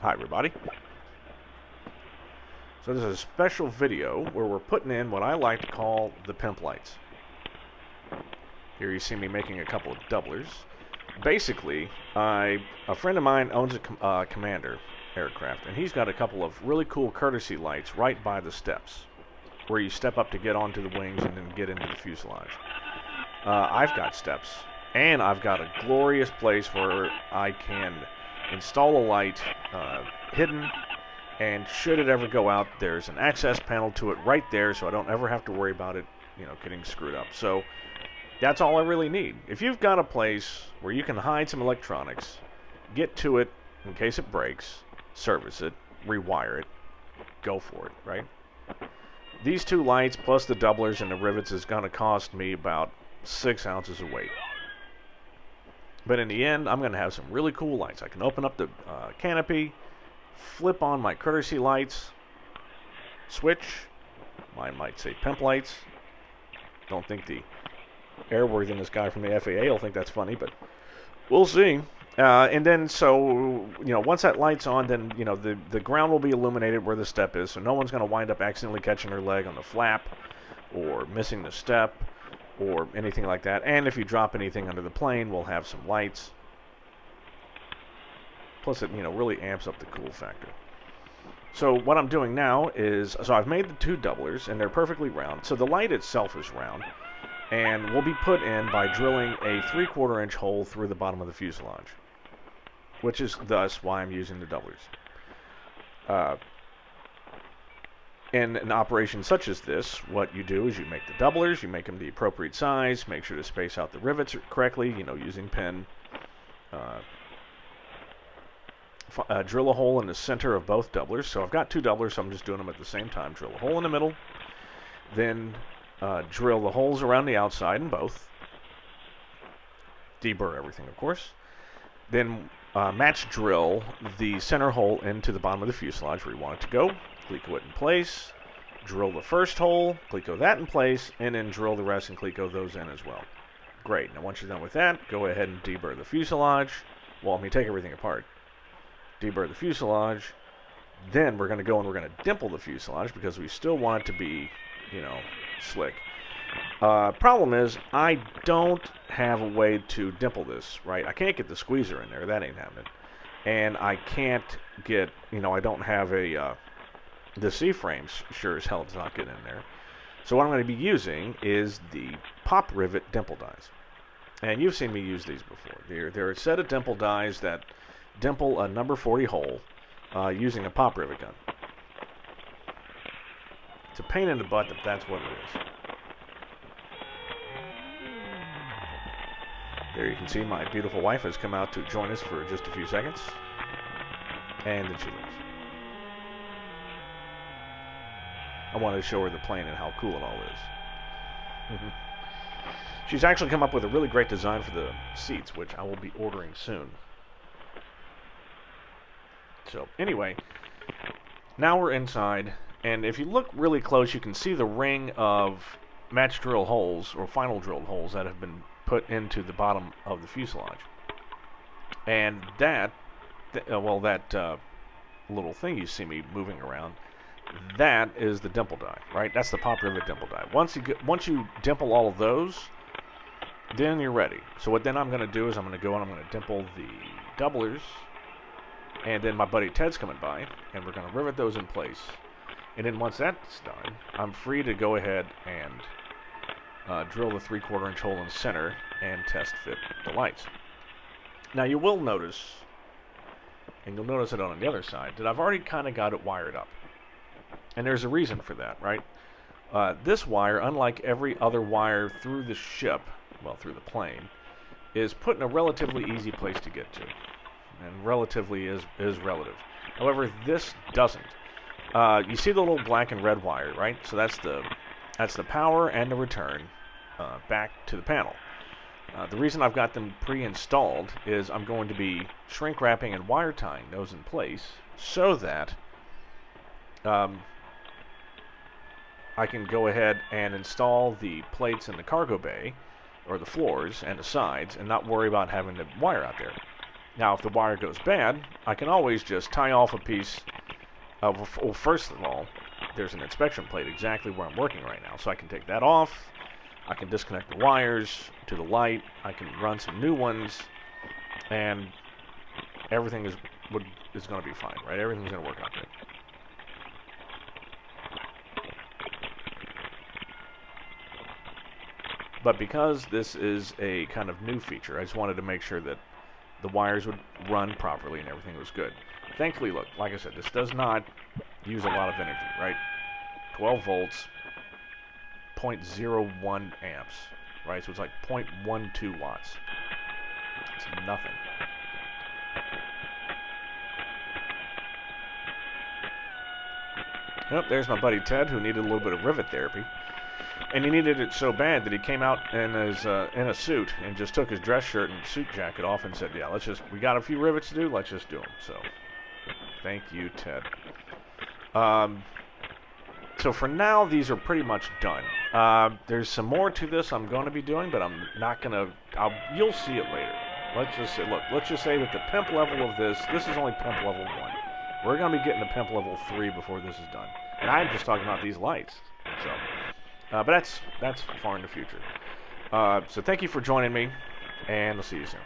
Hi everybody. So this is a special video where we're putting in what I like to call the Pimp Lights. Here you see me making a couple of doublers. Basically, a friend of mine owns a Commander aircraft, and he's got a couple of really cool courtesy lights right by the steps, where you step up to get onto the wings and then get into the fuselage. I've got steps, and I've got a glorious place where I can install a light hidden, and should it ever go out, there's an access panel to it right there, so I don't ever have to worry about it, getting screwed up. So that's all I really need. If you've got a place where you can hide some electronics, get to it in case it breaks, service it, rewire it, go for it, right? These two lights plus the doublers and the rivets is going to cost me about 6 ounces of weight. But in the end, I'm going to have some really cool lights. I can open up the canopy, flip on my courtesy lights, switch. Mine might say Pimp Lights. Don't think the airworthiness guy from the FAA will think that's funny, but we'll see. And then, so, once that light's on, then, the ground will be illuminated where the step is, so no one's going to wind up accidentally catching their leg on the flap or missing the step or anything like that. And if you drop anything under the plane, we'll have some lights. Plus, it, really amps up the cool factor. So what I'm doing now is, so I've made the two doublers, and they're perfectly round. So the light itself is round, and will be put in by drilling a 3/4 inch hole through the bottom of the fuselage, which is thus why I'm using the doublers. In an operation such as this, what you do is you make the doublers, you make them the appropriate size, make sure to space out the rivets correctly, using pin. Drill a hole in the center of both doublers. So I've got two doublers, so I'm just doing them at the same time. Drill a hole in the middle, then drill the holes around the outside in both. Deburr everything, of course. Then match drill the center hole into the bottom of the fuselage where you want it to go. Cleco it in place. Drill the first hole, Cleco that in place, and then drill the rest and Cleco those in as well. Great. Now once you're done with that, go ahead and deburr the fuselage. Well, take everything apart. Deburr the fuselage. Then we're going to go and we're going to dimple the fuselage because we still want it to be, slick. Problem is, I don't have a way to dimple this, right? I can't get the squeezer in there. That ain't happening. And I can't get, I don't have the C-frame sure as hell does not get in there. So what I'm going to be using is the pop rivet dimple dies. And you've seen me use these before. They're a set of dimple dies that dimple a number 40 hole using a pop rivet gun. It's a pain in the butt, but that's what it is. There you can see my beautiful wife has come out to join us for just a few seconds. And then she leaves. I wanted to show her the plane and how cool it all is. She's actually come up with a really great design for the seats, which I will be ordering soon. So, anyway, now we're inside, and if you look really close, you can see the ring of match drill holes, or final drilled holes, that have been put into the bottom of the fuselage. And that little thing you see me moving around, that is the dimple die, right? That's the pop rivet dimple die. Once you dimple all of those, then you're ready. So what then I'm going to do is I'm going to go and I'm going to dimple the doublers, and then my buddy Ted's coming by, and we're going to rivet those in place. And then once that's done, I'm free to go ahead and drill the 3/4 inch hole in the center and test fit the lights. Now you will notice, and you'll notice it on the other side, that I've already kind of got it wired up. And there's a reason for that, right? This wire, unlike every other wire through the ship, well, through the plane, is put in a relatively easy place to get to. And relatively is relative. However, this doesn't. You see the little black and red wire, right? So that's the power and the return back to the panel. The reason I've got them pre-installed is I'm going to be shrink wrapping and wire tying those in place so that I can go ahead and install the plates in the cargo bay, or the floors and the sides, and not worry about having to wire out there. Now, if the wire goes bad, I can always just tie off a piece of, well, first of all, there's an inspection plate exactly where I'm working right now, so I can take that off. I can disconnect the wires to the light. I can run some new ones, and everything is going to be fine, right? Everything's going to work out good. But because this is a kind of new feature, I just wanted to make sure that the wires would run properly and everything was good. Thankfully, look, like I said, this does not use a lot of energy, right? 12 volts, 0.01 amps, right? So it's like 0.12 watts. It's nothing. Yep, there's my buddy Ted, who needed a little bit of rivet therapy. And he needed it so bad that he came out in his in a suit and just took his dress shirt and suit jacket off and said, yeah, we got a few rivets to do, let's just do them. So, thank you, Ted. So for now, these are pretty much done. There's some more to this I'm going to be doing, but I'm not going to, you'll see it later. Let's just say that the pimp level of this is only pimp level 1. We're going to be getting to pimp level 3 before this is done. And I'm just talking about these lights. So, but that's far in the future. So thank you for joining me, and I'll see you soon.